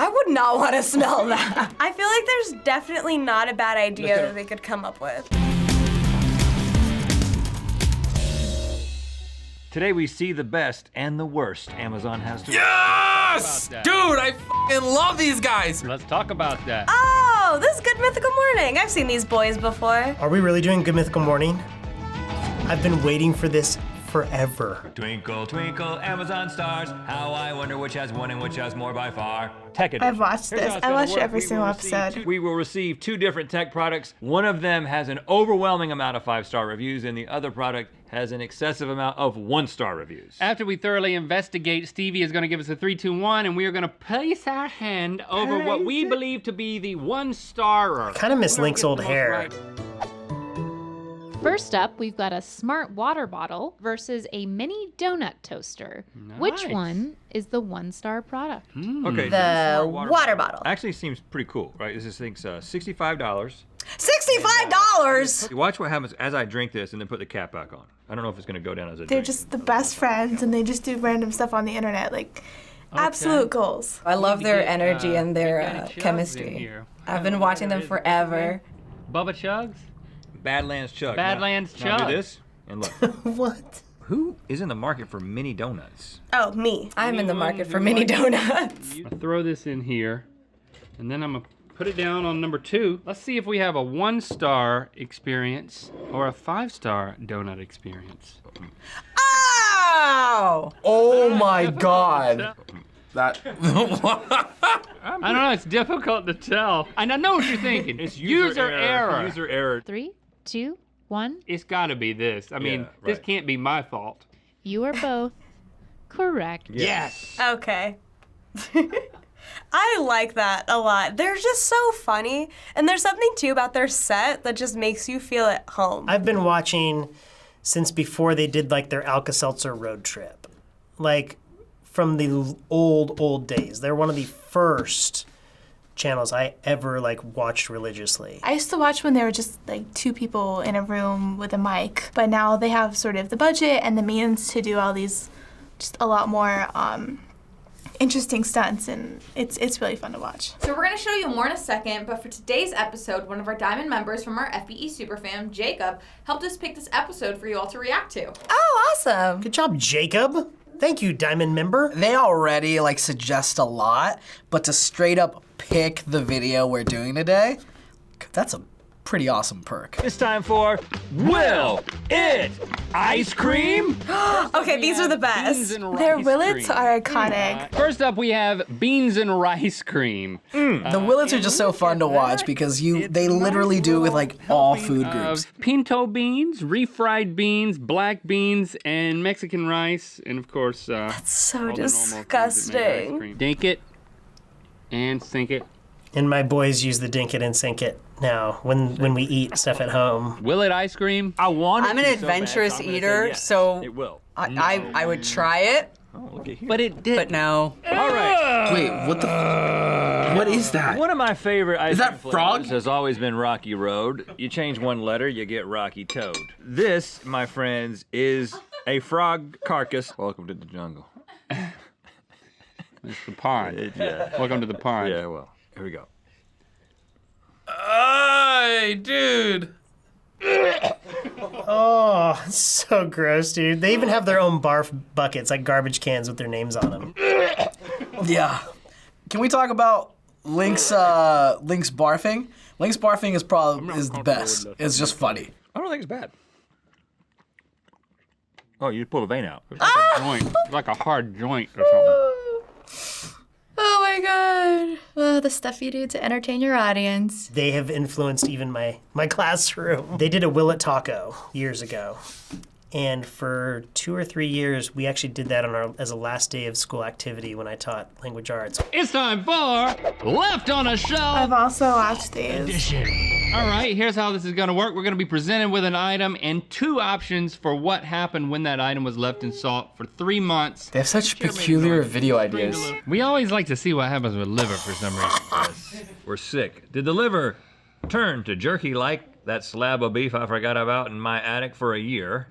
I would not want to smell that. I feel like there's definitely not a bad idea that they could come up with. Today we see the best and the worst Amazon has to Yes! Dude, I fucking love these guys. Let's talk about that. Oh, this is Good Mythical Morning. I've seen these boys before. Are we really doing Good Mythical Morning? I've been waiting for this forever. Twinkle, twinkle, Amazon stars, how I wonder which has one and which has more by far. Tech edition. I've watched Here's this. how it's I gonna watched work. every We single will receive episode. We will receive 2 different tech products. One of them has an overwhelming amount of 5-star reviews, and the other product has an excessive amount of 1-star reviews. After we thoroughly investigate, Stevie is gonna give us a 3, 2, 1, and we are gonna place our hand over what we believe to be the 1-starer. Kind of miss Link's old hair. Right. First up, we've got a smart water bottle versus a mini donut toaster. Which Nice. one is the 1-star product? Okay, The so water bottle. actually seems pretty cool, right? This thing's $65. $65? Watch what happens as I drink this and then put the cap back on. I don't know if it's gonna go down as I They're drink. just the best friends, and they just do random stuff on the internet, like absolute goals. I love their Get, energy and get their Chugs in chemistry. here. I've been watching them forever. Bubba Chugs? Badlands Chug. Badlands Now Chug. do this and look. What? Who is in the market for mini donuts? Oh, me. I'm in the Anyone market who for mini likes- donuts. I'll throw this in here, and then I'm gonna put it down on number 2. Let's see if we have a 1-star experience or a 5-star donut experience. Oh! Oh my god. That. I don't know, it's difficult to tell. And I know what you're thinking. It's user error. User error. 3, 2, 1. It's gotta be this. I mean, this right. can't be my fault. You are both correct. Yes. Okay. I like that a lot. They're just so funny. And there's something too about their set that just makes you feel at home. I've been watching since before they did like their Alka-Seltzer road trip. Like from the old days. They're one of the first channels I ever like watched religiously. I used to watch when they were just like 2 people in a room with a mic, but now they have sort of the budget and the means to do all these, just a lot more interesting stunts, and it's really fun to watch. So we're gonna show you more in a second, but for today's episode, one of our Diamond members from our FBE Superfam, Jacob, helped us pick this episode for you all to react to. Oh, awesome. Good job, Jacob. Thank you, Diamond member. They already like suggest a lot, but to straight up pick the video we're doing today, that's a pretty awesome perk. It's time for Will It Ice Cream? Okay, these are the best. Their willets are iconic. First up, we have beans and rice cream. The Willets are just so fun to watch because they literally do it with like all food groups. Pinto beans, refried beans, black beans, and Mexican rice, and of course, So all the normal things that make ice disgusting. cream. Dink it and sink it. And my boys use the dink it and sink it now when we eat stuff at home. Will it ice cream? I want it I'm an to so bad, adventurous so I'm gonna say eater, yes. so It will. I would try it, Oh, look at here. But it did. but no. All right. Wait, what the? What is that? One of my favorite ice Is that cream frog? flavors has always been Rocky Road. You change one letter, you get Rocky Toad. This, my friends, is a frog carcass. Welcome to the jungle. It's the pond. Yeah. Welcome to the pond. Yeah, well, here we go. Hey, dude. Oh, so gross, dude. They even have their own barf buckets, like garbage cans with their names on them. Yeah. Can we talk about Link's barfing? Link's barfing is the best. It's just funny. I don't think it's bad. Oh, you pulled a vein out. It's like a joint. It's like a hard joint or something. Oh my god. Oh, the stuff you do to entertain your audience. They have influenced even my classroom. They did a Will It Taco years ago. And for 2 or 3 years, we actually did that as a last day of school activity when I taught language arts. It's time for Left on a Shelf. I've also watched these. All right, here's how this is gonna work. We're gonna be presented with an item and 2 options for what happened when that item was left in salt for 3 months. They have such peculiar video ideas. We always like to see what happens with liver for some reason. We're sick. Did the liver turn to jerky like that slab of beef I forgot about in my attic for a year?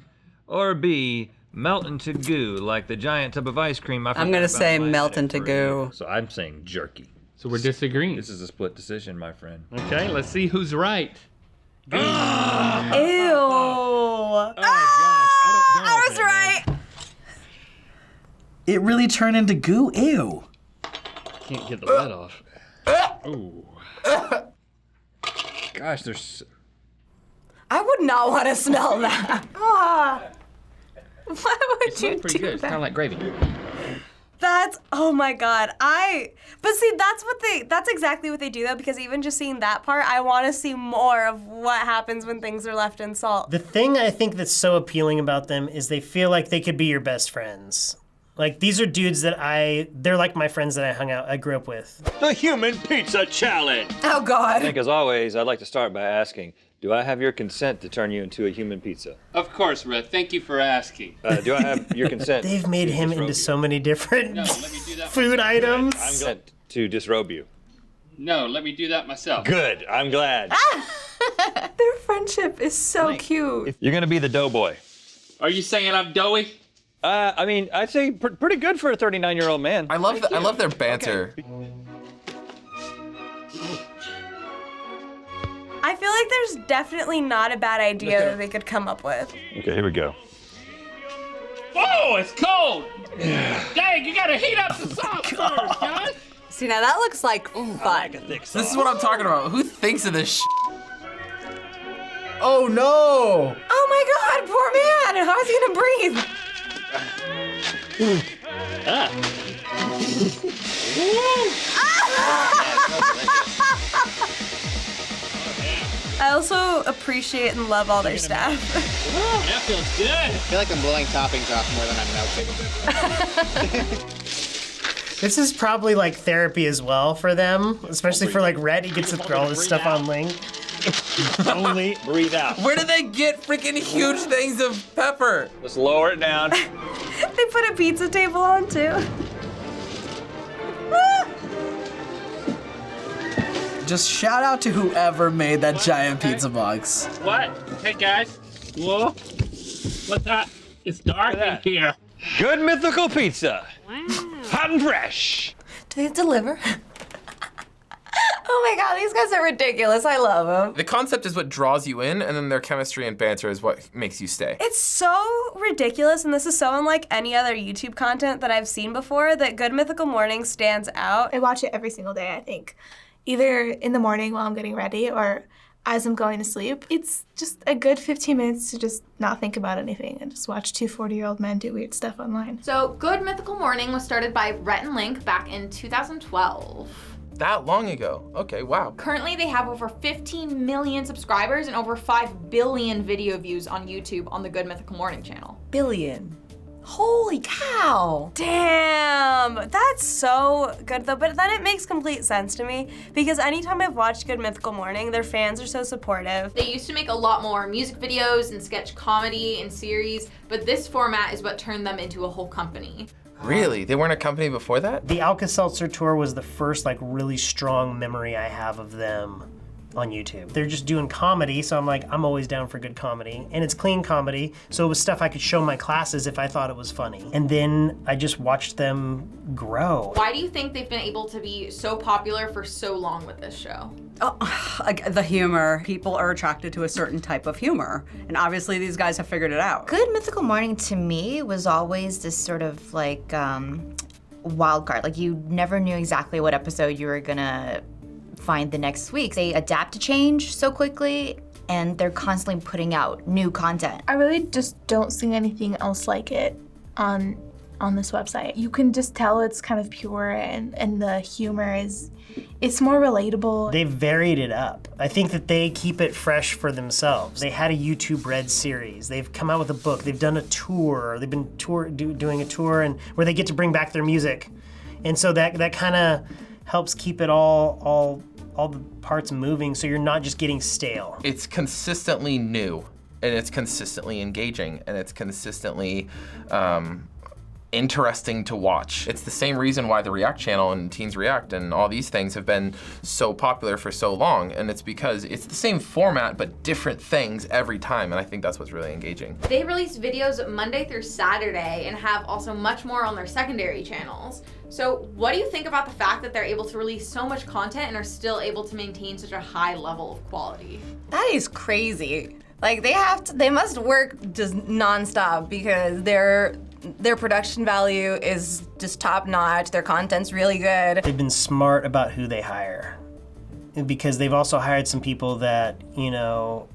Or B, melt into goo like the giant tub of ice cream I forgot I'm gonna about say in my melt attic into for a year? goo. So I'm saying jerky. So we're disagreeing. This is a split decision, my friend. Okay, let's see who's right. Ew. Oh gosh, don't I was open it, man. right. It really turned into goo. Ew. Can't get the lid off. Ooh. Gosh, there's. I would not want to smell that. Why would It you smells pretty do good. It's kind that? of like gravy. That's, oh my God. But see, that's exactly what they do though, because even just seeing that part, I want to see more of what happens when things are left in salt. The thing I think that's so appealing about them is they feel like they could be your best friends. Like, these are dudes that they're like my friends that I grew up with. The Human Pizza Challenge! Oh, God. I think, as always, I'd like to start by asking, do I have your consent to turn you into a human pizza? Of course, Red. Thank you for asking. Do I have your consent? They've made to him disrobe into you? so many different No, let me do that food items. I'm glad to disrobe you. No, let me do that myself. Good, I'm glad. Their friendship is so cute. You're gonna be the doughboy. Are you saying I'm doughy? I mean, I'd say pretty good for a 39-year-old man. I love their banter. I feel like there's definitely not a bad idea that they could come up with. Okay, here we go. Oh, it's cold! Dang, you gotta heat up the sauce first, guys! See, now that looks like fun. This is what I'm talking about. Who thinks of this Oh no! Oh my God, poor man. How's he gonna breathe? I also appreciate and love all their staff. That feels good. I feel like I'm blowing toppings off more than I'm melting. This is probably like therapy as well for them, especially for like Red. He gets to throw all this stuff on Link. Only breathe out. Where do they get freaking huge things of pepper? Let's lower it down. They put a pizza table on too. Just shout out to whoever made that giant pizza box. What? Hey, guys. Whoa. What's that? It's dark in here. Good Mythical Pizza. Hot and fresh. Do they deliver? Oh my God, these guys are ridiculous. I love them. The concept is what draws you in, and then their chemistry and banter is what makes you stay. It's so ridiculous, and this is so unlike any other YouTube content that I've seen before, that Good Mythical Morning stands out. I watch it every single day, I think. Either in the morning while I'm getting ready or as I'm going to sleep. It's just a good 15 minutes to just not think about anything and just watch two 40-year-old men do weird stuff online. So Good Mythical Morning was started by Rhett and Link back in 2012. That long ago. Okay, wow. Currently, they have over 15 million subscribers and over 5 billion video views on YouTube on the Good Mythical Morning channel. Billion. Holy cow. Damn, that's so good though, but then it makes complete sense to me because anytime I've watched Good Mythical Morning, their fans are so supportive. They used to make a lot more music videos and sketch comedy and series, but this format is what turned them into a whole company. Really? They weren't a company before that? The Alka-Seltzer tour was the first like really strong memory I have of them on YouTube. They're just doing comedy, so I'm like, I'm always down for good comedy. And it's clean comedy, so it was stuff I could show my classes if I thought it was funny. And then I just watched them grow. Why do you think they've been able to be so popular for so long with this show? Oh, the humor. People are attracted to a certain type of humor. And obviously these guys have figured it out. Good Mythical Morning to me was always this sort of like wild card. Like you never knew exactly what episode you were gonna find the next week. They adapt to change so quickly and they're constantly putting out new content. I really just don't see anything else like it on this website. You can just tell it's kind of pure and the humor it's more relatable. They've varied it up. I think that they keep it fresh for themselves. They had a YouTube Red series. They've come out with a book. They've done a tour. They've been doing a tour and where they get to bring back their music. And so that kind of helps keep it all the parts moving so you're not just getting stale. It's consistently new, and it's consistently engaging, and it's consistently interesting to watch. It's the same reason why the React channel and Teens React and all these things have been so popular for so long, and it's because it's the same format but different things every time, and I think that's what's really engaging. They release videos Monday through Saturday and have also much more on their secondary channels. So what do you think about the fact that they're able to release so much content and are still able to maintain such a high level of quality? That is crazy. Like they must work just nonstop because their production value is just top notch. Their content's really good. They've been smart about who they hire because they've also hired some people that, you know,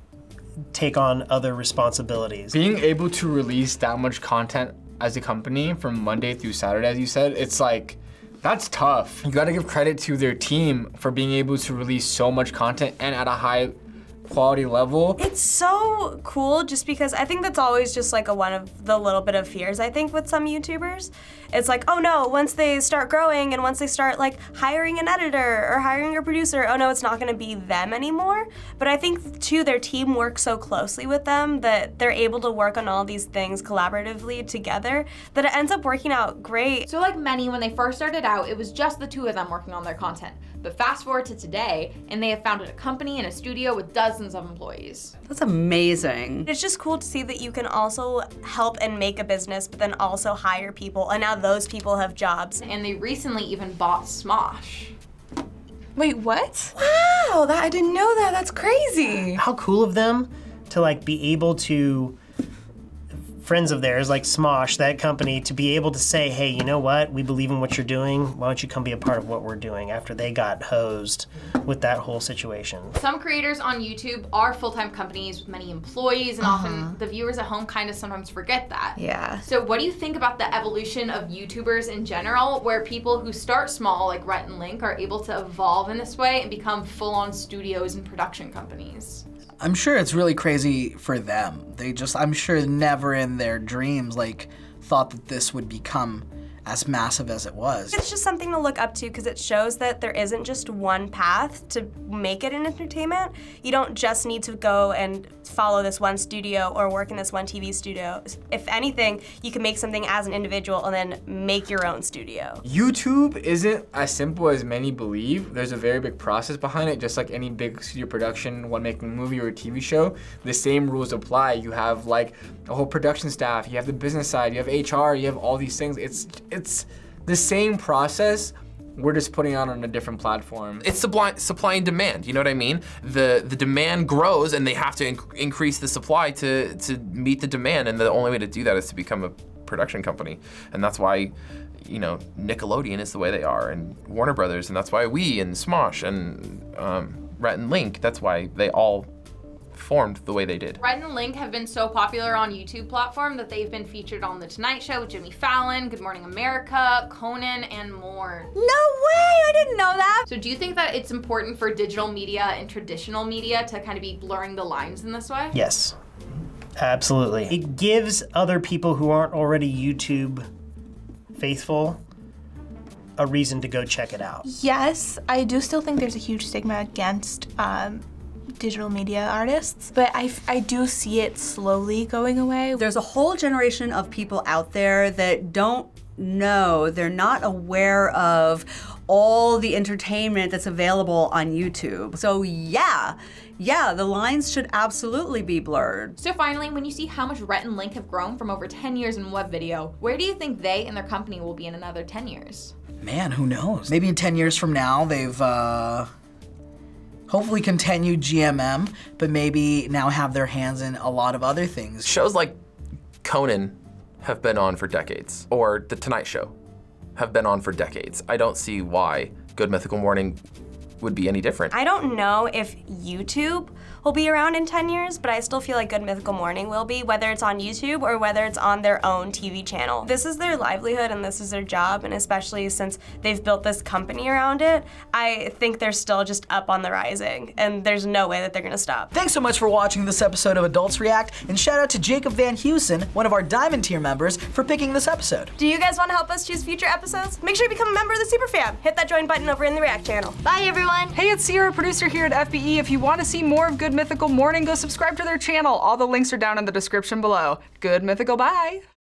take on other responsibilities. Being able to release that much content as a company from Monday through Saturday, as you said, it's like, that's tough. You gotta give credit to their team for being able to release so much content and at a high quality level. It's so cool just because I think that's always just like one of the little bit of fears I think with some YouTubers. It's like, oh no, once they start growing and once they start like hiring an editor or hiring a producer, oh no, it's not gonna be them anymore. But I think too, their team works so closely with them that they're able to work on all these things collaboratively together that it ends up working out great. So like many, when they first started out, it was just the two of them working on their content. But fast forward to today, and they have founded a company and a studio with dozens of employees. That's amazing. It's just cool to see that you can also help and make a business, but then also hire people, and now those people have jobs. And they recently even bought Smosh. Wait, what? Wow, I didn't know that. That's crazy. How cool of them to like be able to, friends of theirs like Smosh, that company, to be able to say, hey, you know what, we believe in what you're doing, why don't you come be a part of what we're doing, after they got hosed with that whole situation. Some creators on YouTube are full-time companies with many employees, and often the viewers at home kind of sometimes forget that. Yeah. So what do you think about the evolution of YouTubers in general, where people who start small, like Rhett and Link, are able to evolve in this way and become full-on studios and production companies? I'm sure it's really crazy for them. They just, I'm sure never in their dreams, like, thought that this would become as massive as it was. It's just something to look up to because it shows that there isn't just one path to make it in entertainment. You don't just need to go and follow this one studio or work in this one TV studio. If anything, you can make something as an individual and then make your own studio. YouTube isn't as simple as many believe. There's a very big process behind it, just like any big studio production, when making a movie or a TV show. The same rules apply. You have like a whole production staff, you have the business side, you have HR, you have all these things. It's the same process, we're just putting it on a different platform. It's supply and demand, you know what I mean? The demand grows and they have to increase the supply to meet the demand, and the only way to do that is to become a production company. And that's why, you know, Nickelodeon is the way they are, and Warner Brothers, and that's why we and Smosh and Rhett and Link, that's why they all formed the way they did. Rhett and Link have been so popular on YouTube platform that they've been featured on The Tonight Show with Jimmy Fallon, Good Morning America, Conan, and more. No way, I didn't know that. So do you think that it's important for digital media and traditional media to kind of be blurring the lines in this way? Yes, absolutely. It gives other people who aren't already YouTube faithful a reason to go check it out. Yes, I do still think there's a huge stigma against digital media artists, but I do see it slowly going away. There's a whole generation of people out there that don't know, they're not aware of all the entertainment that's available on YouTube. So yeah, the lines should absolutely be blurred. So finally, when you see how much Rhett and Link have grown from over 10 years in web video, where do you think they and their company will be in another 10 years? Man, who knows? Maybe in 10 years from now, they've hopefully continued GMM, but maybe now have their hands in a lot of other things. Shows like Conan have been on for decades, or The Tonight Show have been on for decades. I don't see why Good Mythical Morning would be any different. I don't know if YouTube will be around in 10 years, but I still feel like Good Mythical Morning will be, whether it's on YouTube or whether it's on their own TV channel. This is their livelihood and this is their job, and especially since they've built this company around it, I think they're still just up on the rising, and there's no way that they're gonna stop. Thanks so much for watching this episode of Adults React, and shout out to Jacob Van Heusen, one of our Diamond tier members, for picking this episode. Do you guys want to help us choose future episodes? Make sure you become a member of the Superfam. Hit that join button over in the React channel. Bye, everyone. Hey, it's Sierra, producer here at FBE. If you want to see more of Good Mythical Morning, go subscribe to their channel. All the links are down in the description below. Good Mythical, bye.